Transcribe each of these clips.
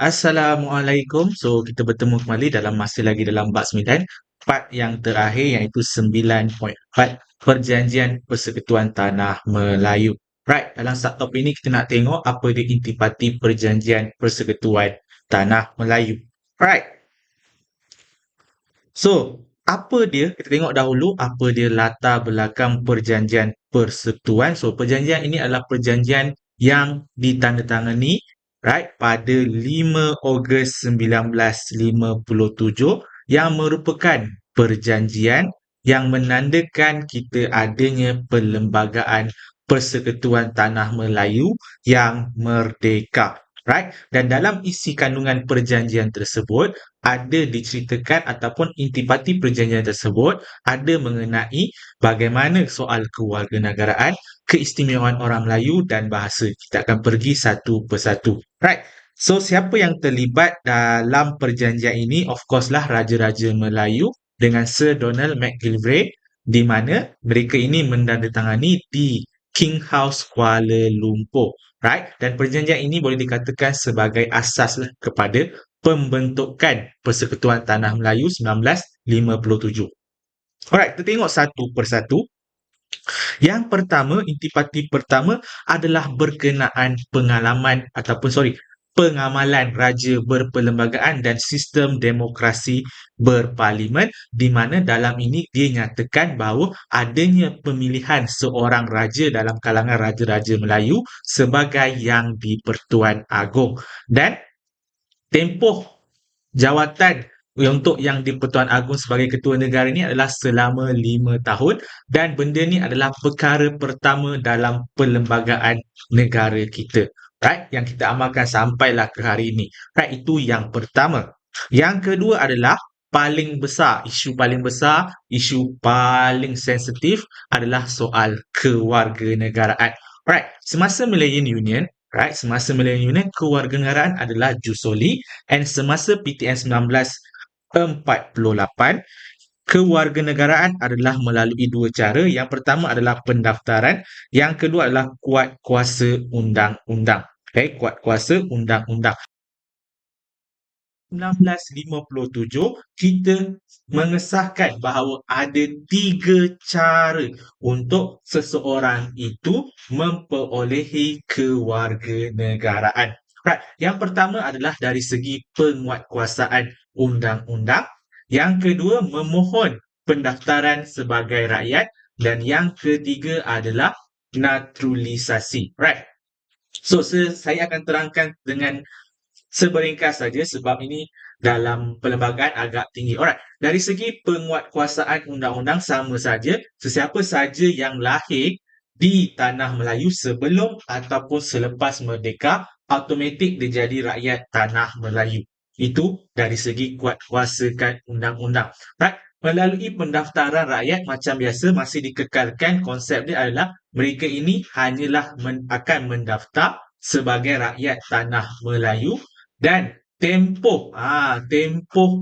Assalamualaikum. So, kita bertemu kembali masih lagi dalam bab 9, part yang terakhir iaitu 9.4 Perjanjian Persekutuan Tanah Melayu. Right, dalam subtopik ini kita nak tengok apa dia intipati Perjanjian Persekutuan Tanah Melayu. Right. So, apa dia? Kita tengok dahulu apa dia latar belakang Perjanjian Persekutuan. So, perjanjian ini adalah perjanjian yang ditandatangani right pada 5 Ogos 1957 yang merupakan perjanjian yang menandakan kita adanya Perlembagaan Persekutuan Tanah Melayu yang merdeka. Right? Dan dalam isi kandungan perjanjian tersebut ada diceritakan ataupun intipati perjanjian tersebut ada mengenai bagaimana soal kewarganegaraan, keistimewaan orang Melayu dan bahasa. Kita akan pergi satu persatu. Right. So, siapa yang terlibat dalam perjanjian ini? Of course lah Raja-Raja Melayu dengan Sir Donald McGillivray di mana mereka ini menandatangani di King House Kuala Lumpur. Right? Dan perjanjian ini boleh dikatakan sebagai asas kepada pembentukan Persekutuan Tanah Melayu 1957. Alright, kita tengok satu persatu. Yang pertama, intipati pertama adalah berkenaan pengamalan raja berperlembagaan dan sistem demokrasi berparlimen di mana dalam ini dia nyatakan bahawa adanya pemilihan seorang raja dalam kalangan raja-raja Melayu sebagai yang di-Pertuan Agong dan tempoh jawatan untuk yang di-Pertuan Agong sebagai ketua negara ini adalah selama 5 tahun dan benda ni adalah perkara pertama dalam perlembagaan negara kita. Right? Yang kita amalkan sampailah ke hari ini. Right? Itu yang pertama. Yang kedua adalah isu paling besar, isu paling sensitif adalah soal kewarganegaraan. Right? Semasa Malayan Union, kewarganegaraan adalah jus soli and semasa PTN 1948 kewarganegaraan adalah melalui dua cara. Yang pertama adalah pendaftaran, yang kedua adalah kuat kuasa undang-undang. Okay, kuat kuasa undang-undang. 1957 kita mengesahkan bahawa ada 3 cara untuk seseorang itu memperolehi kewarganegaraan. Right. Yang pertama adalah dari segi penguatkuasaan undang-undang. Yang kedua memohon pendaftaran sebagai rakyat dan yang ketiga adalah naturalisasi. Right. So, saya akan terangkan dengan seberingkas saja sebab ini dalam perlembagaan agak tinggi. Alright, dari segi penguatkuasaan undang-undang sama saja, sesiapa saja yang lahir di tanah Melayu sebelum ataupun selepas merdeka, automatik dia jadi rakyat tanah Melayu. Itu dari segi kuatkuasakan undang-undang. Right? Melalui pendaftaran rakyat macam biasa masih dikekalkan konsep dia adalah mereka ini hanyalah akan mendaftar sebagai rakyat tanah Melayu dan tempoh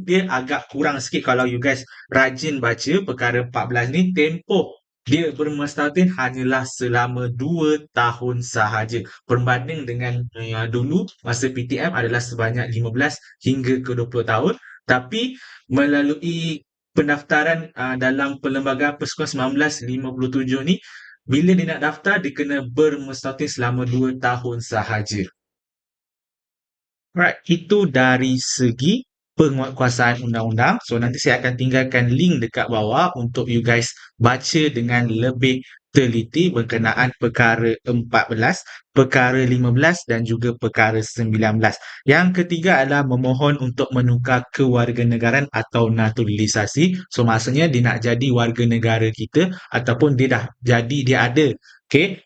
dia agak kurang sikit kalau you guys rajin baca perkara 14 ni. Tempoh dia bermestatin hanyalah selama 2 tahun sahaja berbanding dengan dulu masa PTM adalah sebanyak 15 hingga ke 20 tahun. Tapi melalui pendaftaran dalam Perlembagaan Persekutuan 1957 ni, bila dia nak daftar dia kena bermestatin selama 2 tahun sahaja. Right, itu dari segi penguatkuasaan undang-undang. So, nanti saya akan tinggalkan link dekat bawah untuk you guys baca dengan lebih teliti berkenaan perkara 14, perkara 15 dan juga perkara 19. Yang ketiga adalah memohon untuk menukar kewarganegaraan atau naturalisasi. So, maksudnya dia nak jadi warga negara kita ataupun dia ada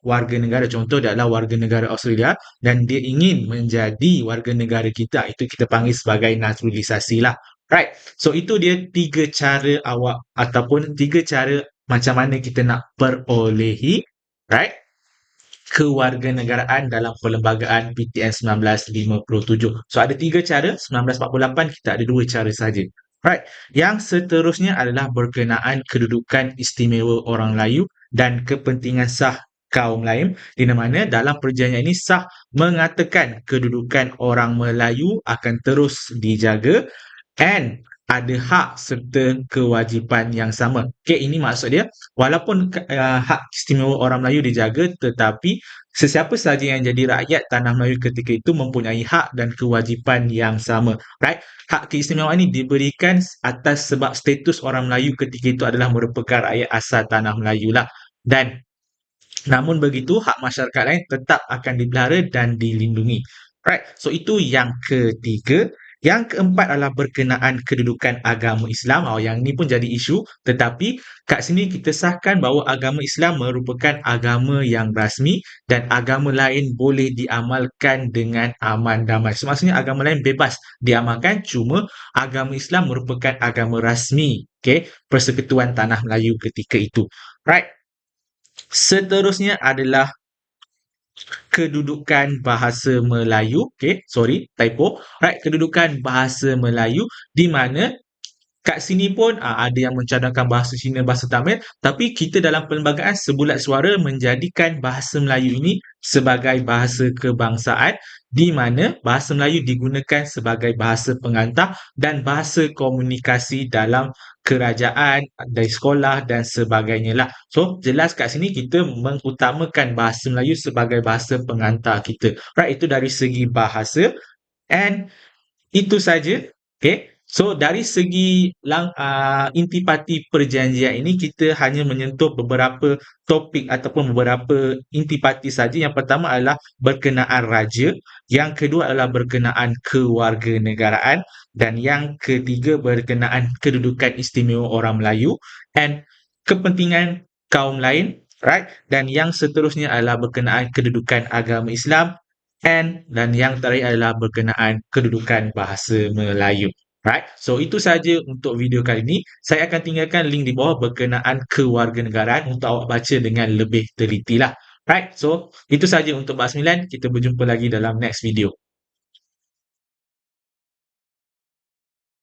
warga negara, contoh dia adalah warga negara Australia dan dia ingin menjadi warga negara kita, itu kita panggil sebagai naturalisasi lah. Right. So, itu dia 3 cara awak ataupun 3 cara macam mana kita nak perolehi right kewarganegaraan dalam perlembagaan PTN 1957. So, ada 3 cara. 1948 kita ada 2 cara saja. Right. Yang seterusnya adalah berkenaan kedudukan istimewa orang Melayu dan kepentingan sah kaum lain, di mana dalam perjanjian ini sah mengatakan kedudukan orang Melayu akan terus dijaga and ada hak serta kewajipan yang sama. Okey, ini maksud dia walaupun hak istimewa orang Melayu dijaga, tetapi sesiapa sahaja yang jadi rakyat tanah Melayu ketika itu mempunyai hak dan kewajipan yang sama. Right? Hak keistimewaan ini diberikan atas sebab status orang Melayu ketika itu adalah merupakan rakyat asal tanah Melayu lah. Dan namun begitu, hak masyarakat lain tetap akan dipelihara dan dilindungi. Right. So itu yang ketiga. Yang keempat adalah berkenaan kedudukan agama Islam. Yang ini pun jadi isu. Tetapi kat sini kita sahkan bahawa agama Islam merupakan agama yang rasmi dan agama lain boleh diamalkan dengan aman damai. So, maksudnya agama lain bebas diamalkan, cuma agama Islam merupakan agama rasmi. Okay? Persekutuan Tanah Melayu ketika itu. Right. Seterusnya adalah kedudukan bahasa Melayu. Okay, sorry, typo. Right, kedudukan bahasa Melayu di mana kat sini pun ada yang mencadangkan bahasa Cina, bahasa Tamil, tapi kita dalam perlembagaan sebulat suara menjadikan bahasa Melayu ini sebagai bahasa kebangsaan di mana bahasa Melayu digunakan sebagai bahasa pengantar dan bahasa komunikasi dalam kerajaan, dari sekolah dan sebagainya lah. So, jelas kat sini kita mengutamakan bahasa Melayu sebagai bahasa pengantar kita. Right, itu dari segi bahasa. And itu saja. Okay. So, dari segi intipati perjanjian ini, kita hanya menyentuh beberapa topik ataupun beberapa intipati saja. Yang pertama adalah berkenaan raja. Yang kedua adalah berkenaan kewarganegaraan. Dan yang ketiga berkenaan kedudukan istimewa orang Melayu. And kepentingan kaum lain. Right? Dan yang seterusnya adalah berkenaan kedudukan agama Islam dan yang terakhir adalah berkenaan kedudukan bahasa Melayu. Right? So itu saja untuk video kali ini. Saya akan tinggalkan link di bawah berkenaan kewarganegaraan untuk awak baca dengan lebih teliti lah. Right? So itu saja untuk Bab 9. Kita berjumpa lagi dalam next video.